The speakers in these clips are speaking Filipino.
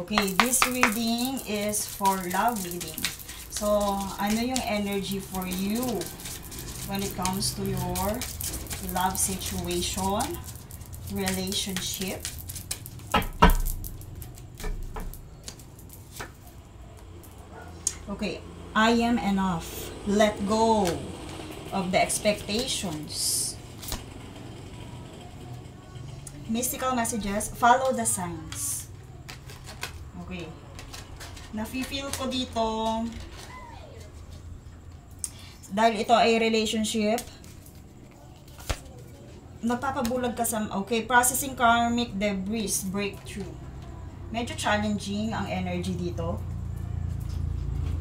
Okay, this reading is for love reading. So, ano yung energy for you when it comes to your love situation, relationship? Okay, I am enough. Let go of the expectations. Mystical messages, follow the signs. Okay. Nafe-feel ko dito, dahil ito ay relationship, nagpapabulag ka sa, okay, processing karmic debris, breakthrough. Medyo challenging ang energy dito.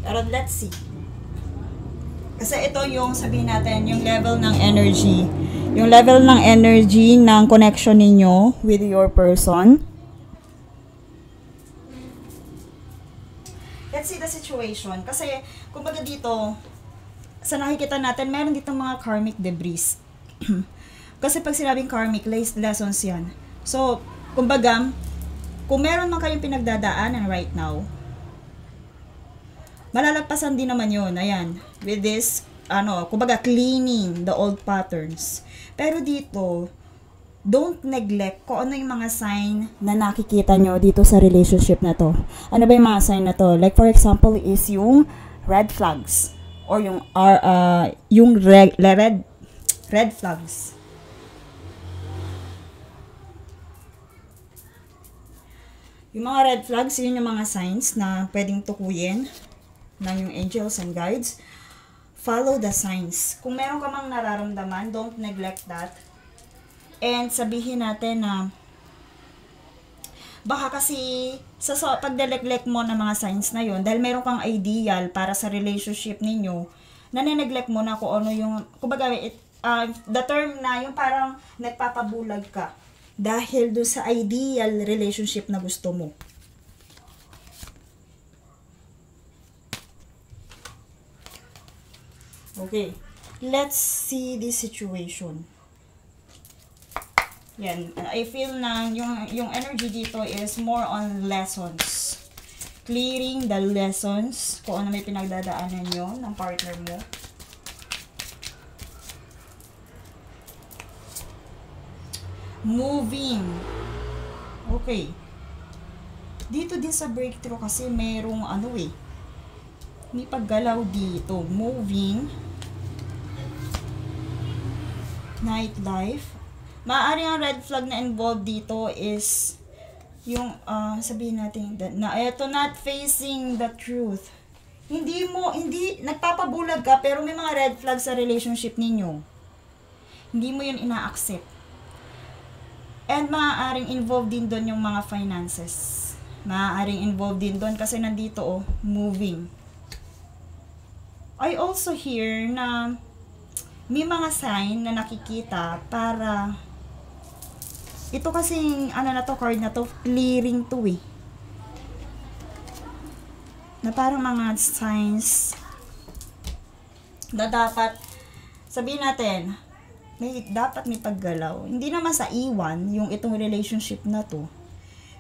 Pero let's see. Kasi ito yung sabihin natin, yung level ng energy. Yung level ng energy ng connection ninyo with your person. Let's see the situation. Kasi, kumbaga dito, sa nakikita natin, meron dito mga karmic debris. Kasi pag sinabing karmic, lessons yan. So, kumbaga, kung meron man kayong pinagdadaanan right now, malalagpasan din naman yun. Ayan. With this, kumbaga, cleaning the old patterns. Pero dito, don't neglect kung ano yung mga sign na nakikita nyo dito sa relationship na to. Ano ba yung mga sign na to? Like, for example, is yung red flags. Or yung red flags. Yung mga red flags, yun yung mga signs na pwedeng tukuyin ng yung angels and guides. Follow the signs. Kung meron ka mang nararamdaman, don't neglect that. And sabihin natin na baka kasi sa pagde-neglect mo ng mga signs na yun, dahil meron kang ideal para sa relationship ninyo, nane-neglect mo na kung ano yung, kumbaga, the term na yung parang nagpapabulag ka dahil doon sa ideal relationship na gusto mo. Okay, let's see this situation. Yan, I feel na yung energy dito is more on lessons. Clearing the lessons, kung ano may pinagdadaanan nyo ng partner mo. Moving. Okay. Dito din sa breakthrough kasi merong may paggalaw dito. Moving. Nightlife. Maaari ang red flag na involved dito is yung, sabihin natin, na eto, not facing the truth. Hindi, nagpapabulag ka, pero may mga red flag sa relationship ninyo. Hindi mo yun ina-accept. And maaaring involved din doon yung mga finances. Maaaring involved din doon kasi nandito, moving. I also hear na may mga sign na nakikita para ito kasing card na to, clearing to na parang mga signs na dapat sabihin natin dapat may paggalaw. Hindi naman sa iwan yung itong relationship na to,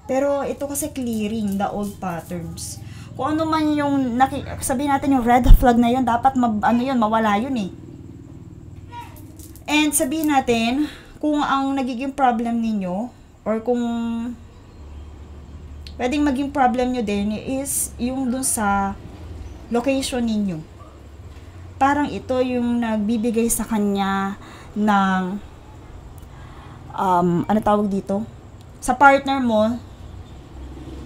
pero ito kasi clearing the old patterns. Kung ano man yung sabihin natin yung red flag na yun, dapat mawala yun And sabihin natin, kung ang nagiging problem ninyo, or kung pwedeng maging problem nyo din, is yung dun sa location ninyo. Parang ito yung nagbibigay sa kanya ng, ano tawag dito? Sa partner mo,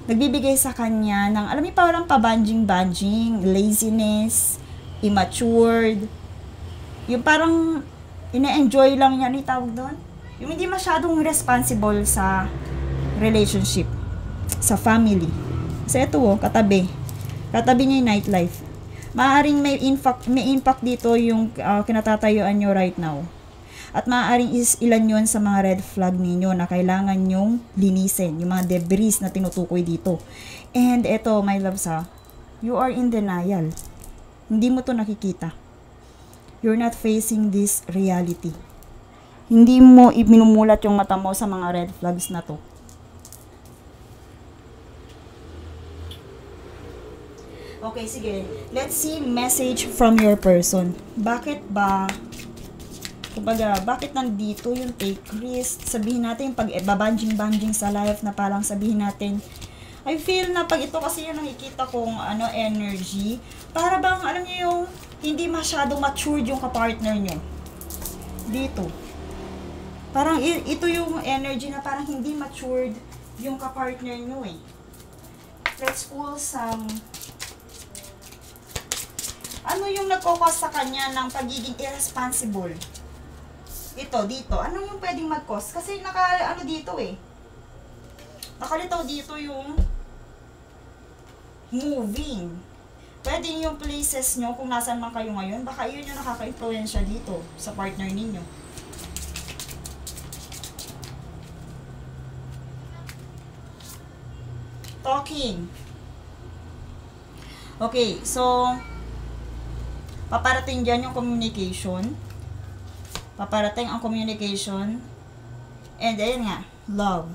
nagbibigay sa kanya ng, alam mo parang pabanjing-banjing, laziness, immatured, yung parang ina-enjoy lang niya, ano tawag doon? Yung hindi masyadong responsible sa relationship, sa family. Kasi ito katabi niya yung nightlife. Maaaring may impact dito yung kinatatayuan nyo right now. At maaaring ilan yun sa mga red flag ninyo na kailangan nyong linisin, yung mga debris na tinutukoy dito. And ito, my loves you are in denial. Hindi mo to nakikita. You're not facing this reality. Hindi mo minumulat yung mata mo sa mga red flags na to. Okay, sige. Let's see message from your person. Bakit ba, kumbaga, bakit nandito yung take risk? Sabihin natin, pag babanjing-banjing sa life na parang sabihin natin, I feel na pag ito kasi yung nakikita kong energy, para bang, alam niyo yung, hindi masyado matured yung kapartner nyo. Dito. Parang ito yung energy na parang hindi matured yung kapartner nyo eh. Let's pull some. Ano yung nagkakos sa kanya ng pagiging irresponsible? Ito, dito. Ano yung pwedeng mag-cause? Kasi dito eh. Nakalitaw dito yung moving. Pwede yung places nyo, kung nasan man kayo ngayon, baka yun yung nakaka-influensya dito sa partner ninyo. Talking. Okay, so paparating dyan yung communication. Paparating ang communication. And ayun nga, love.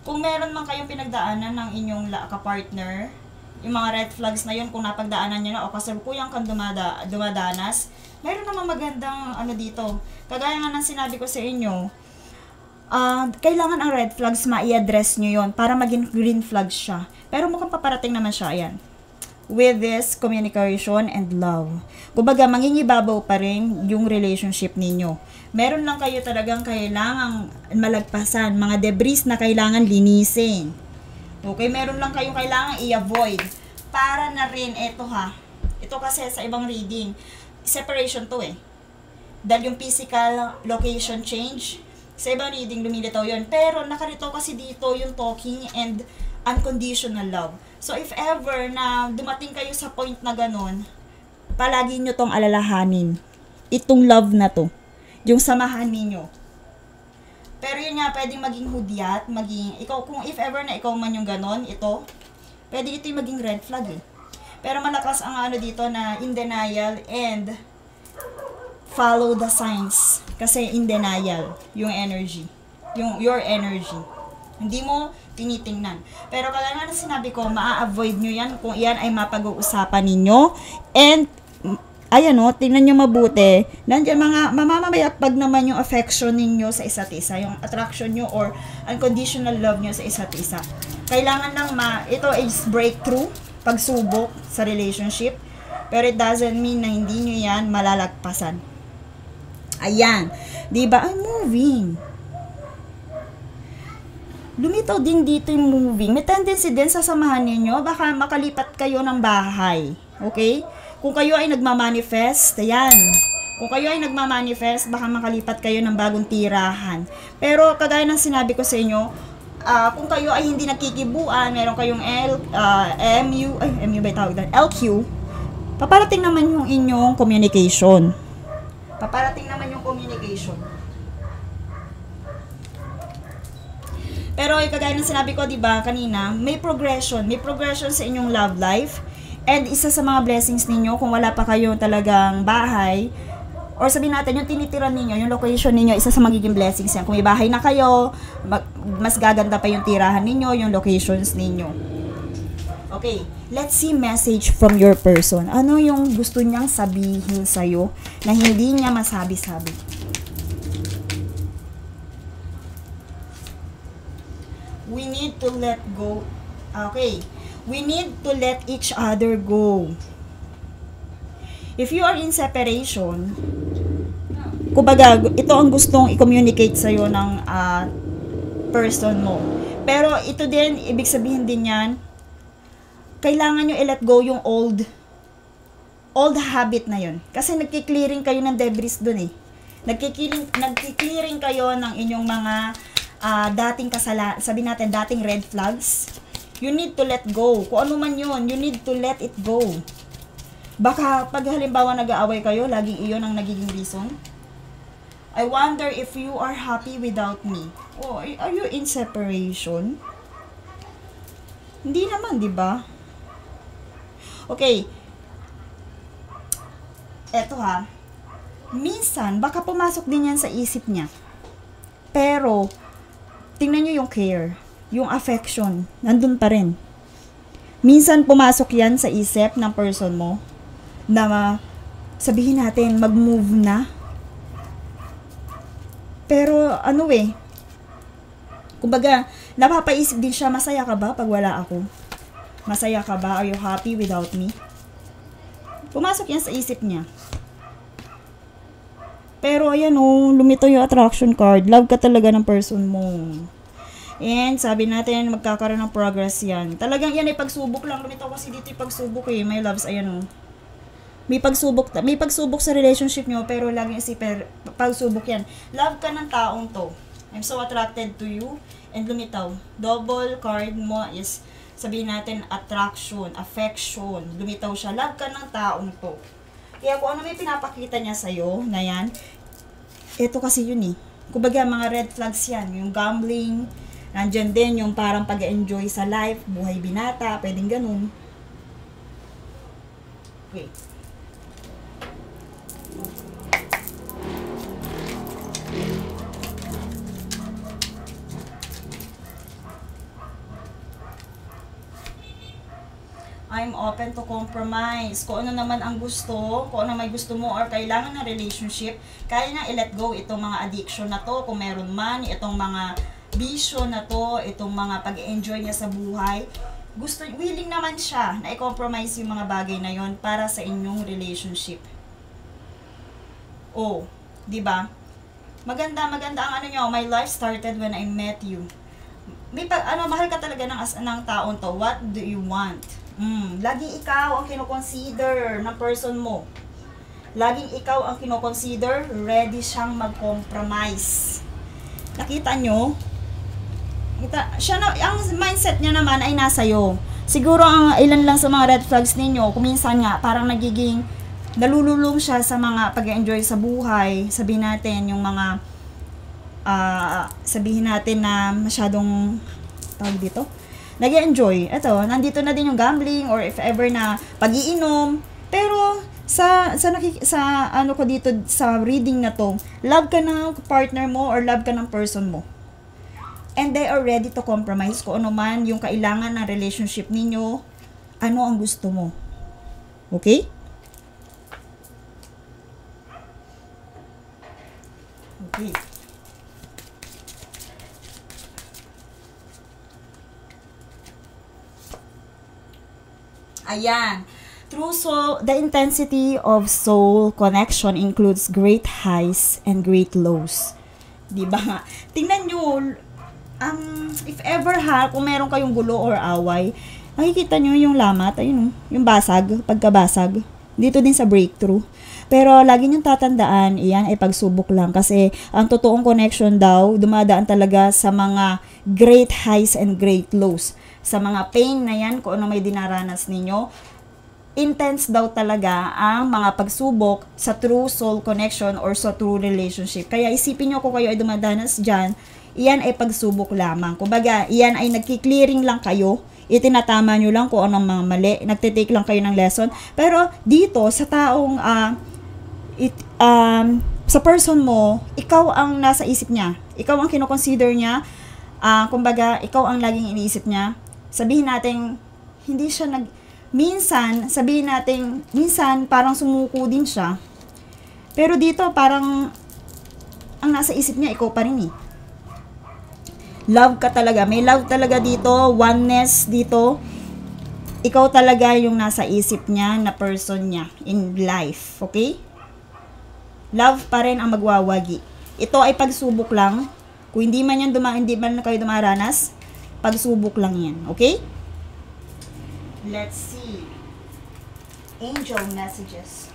Kung meron man kayong pinagdaanan ng inyong kapartner, yung mga red flags na yun, kung napagdaanan nyo na o kasalukuyang kang dumadanas, meron namang magandang dito. Kagaya nga ng sinabi ko sa inyo, kailangan ang red flags ma-i-address nyo yon para maging green flags siya. Pero mukhang paparating naman siya, ayan. With this communication and love. Kumbaga, mangingibabaw pa rin yung relationship ninyo. Meron lang kayo talagang kailangang malagpasan, mga debris na kailangan linisin. Okay, meron lang kayong kailangan i-avoid. Para na rin, ito kasi sa ibang reading, separation to eh. Dahil yung physical location change, sa ibang reading lumilitaw yun. Pero nakarito kasi dito yung talking and unconditional love. So if ever na dumating kayo sa point na ganun, palagi nyo tong alalahanin. Itong love na to. Yung samahan ninyo. Pero yun nga, pwedeng maging hudyat, kung if ever na ikaw man yung ganon, pwede ito yung maging red flag eh. Pero malakas ang dito na in denial and follow the signs. Kasi in denial, yung energy. Your energy. Hindi mo tinitingnan. Pero kaya nga na sinabi ko, maa-avoid nyo yan kung yan ay mapag-uusapan ninyo. And, ayan tingnan nyo mabuti. Nandiyan mamamayakpag naman yung affection ninyo sa isa't isa. Yung attraction nyo or unconditional love nyo sa isa't isa. Kailangan lang ito is breakthrough, pagsubok sa relationship. Pero it doesn't mean na hindi nyo yan malalagpasan. Ayan. Diba? I'm moving. Lumitaw din dito yung moving. May tendency din sa samahan ninyo, baka makalipat kayo ng bahay. Okay? Kung kayo ay nagmamanifest, ayan. Kung kayo ay nagmamanifest, baka makalipat kayo ng bagong tirahan. Pero kagaya ng sinabi ko sa inyo, kung kayo ay hindi nagkikibuan, meron kayong MU ba tawag doon? LQ, paparating naman yung inyong communication. Paparating naman yung communication. Pero kagaya ng sinabi ko, 'di ba, kanina, may progression sa inyong love life. And isa sa mga blessings ninyo, kung wala pa kayo talagang bahay, or sabihin natin, yung tinitiran ninyo, yung location ninyo, isa sa magiging blessings yan. Kung may bahay na kayo, mas gaganda pa yung tirahan ninyo, yung locations ninyo. Okay, let's see message from your person. Ano yung gusto niyang sabihin sa'yo na hindi niya masabi-sabi? We need to let go. Okay. We need to let each other go. If you are in separation, kumbaga, ito ang gustong i-communicate sa'yo ng person mo. Pero ito din, ibig sabihin din yan, kailangan nyo i-let go yung old habit na yun. Kasi nagki-clearing kayo ng debris dun eh. Nagki-clearing kayo ng inyong mga dating sabi natin, dating red flags. You need to let go. Kung ano man yun, you need to let it go. Baka pag halimbawa nag-aaway kayo, laging iyon ang nagiging reason. I wonder if you are happy without me. Oh, are you in separation? Hindi naman, di ba? Okay. Eto minsan, baka pumasok din yan sa isip niya. Pero, tingnan nyo yung care, yung affection, nandun pa rin. Minsan pumasok yan sa isip ng person mo na sabihin natin mag-move na. Pero kumbaga, napapaisip din siya, masaya ka ba pag wala ako? Masaya ka ba? Are you happy without me? Pumasok yan sa isip niya. Pero ayan lumito yung attraction card. Love ka talaga ng person mo. And sabi natin, magkakaroon ng progress yan. Talagang yan ay pagsubok lang. Lumito kasi dito yung pagsubok my loves. Ayan May pagsubok sa relationship nyo, pero laging isipin, pagsubok yan. Love ka ng taong to. I'm so attracted to you. And lumitaw. Double card mo is, sabihin natin, attraction, affection. Lumitaw siya. Love ka ng taong to. Kaya kung ano may pinapakita niya sa'yo, na yan, ito kasi yun Kumbaga, mga red flags yan. Yung gambling, nandyan din yung parang pag-enjoy sa life, buhay binata, pwedeng ganun. Okay. I'm open to compromise. Kung ano naman ang gusto, kung ano may gusto mo or kailangan ng relationship, kaya na i-let go itong mga addiction na to, kung meron man, itong mga bisyo na to, itong mga pag-enjoy niya sa buhay. Willing naman siya na i-compromise yung mga bagay na yon para sa inyong relationship. Di ba? Maganda ang nyo, my life started when I met you. Mahal ka talaga ng taon to. What do you want? Laging ikaw ang kinoconsider ng person mo. Laging ikaw ang kinoconsider, ready siyang mag-compromise. Nakita nyo? Ang mindset niya naman ay nasa'yo. Siguro ang ilan lang sa mga red flags ninyo, kuminsan nga, parang nagiging nalululong siya sa mga pag-enjoy sa buhay. Sabihin natin, yung mga sabihin natin na masyadong tawag dito, nag-enjoy. Ito, nandito na din yung gambling or if ever na pag-iinom. Pero sa ko dito sa reading na to, love ka ng partner mo or love ka ng person mo. And they are ready to compromise kung ano man yung kailangan ng relationship ninyo, ano ang gusto mo. Okay? Okay. Ayan. The intensity of soul connection includes great highs and great lows. Diba? Tingnan nyo, if ever kung meron kayong gulo or away, makikita nyo yung lamat, ayun yung basag, pagkabasag. Dito din sa breakthrough. Pero lagi nyo tatandaan, iyan ay pagsubok lang kasi ang totoong connection daw, dumadaan talaga sa mga great highs and great lows. Sa mga pain na yan, kung ano may dinaranas ninyo, intense daw talaga ang mga pagsubok sa true soul connection or sa true relationship. Kaya isipin nyo kung kayo ay dumadanas dyan, iyan ay pagsubok lamang. Kumbaga, iyan ay nagki-clearing lang kayo, itinatama nyo lang kung anong mga mali, nagtitake lang kayo ng lesson. Pero dito, sa taong, sa person mo, ikaw ang nasa isip niya. Ikaw ang kinoconsider niya. Kumbaga, ikaw ang laging iniisip niya. Sabihin natin, hindi siya minsan parang sumuko din siya. Pero dito, parang, ang nasa isip niya, ikaw pa rin Love ka talaga. May love talaga dito. Oneness dito. Ikaw talaga yung nasa isip niya na person niya in life. Okay? Love pa rin ang magwawagi. Ito ay pagsubok lang. Kung hindi man kayo dumaranas, pagsubok lang yan. Okay? Let's see. Angel messages.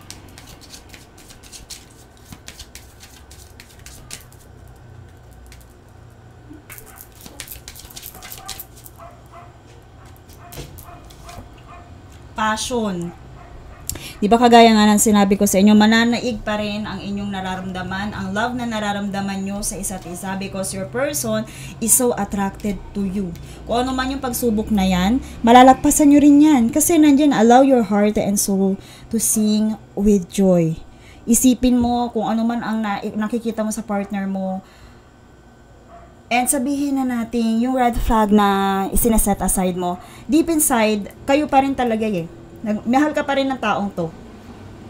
Passion. Di ba kagaya nga ng sinabi ko sa inyo, mananaig pa rin ang inyong nararamdaman, ang love na nararamdaman nyo sa isa't isa because your person is so attracted to you. Kung ano man yung pagsubok na yan, malalagpasan nyo rin yan. Kasi nandyan, allow your heart and soul to sing with joy. Isipin mo kung ano man ang nakikita mo sa partner mo, And sabihin na natin, yung red flag na isinaset aside mo, deep inside, kayo pa rin talaga eh. Mahal ka pa rin ng taong to.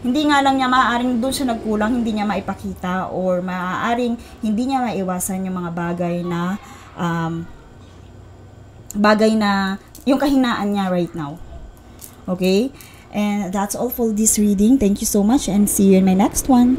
Hindi nga lang niya maaaring doon siya nagkulang, hindi niya maipakita, or maaaring hindi niya maiwasan yung mga bagay na yung kahinaan niya right now. Okay? And that's all for this reading. Thank you so much and see you in my next one.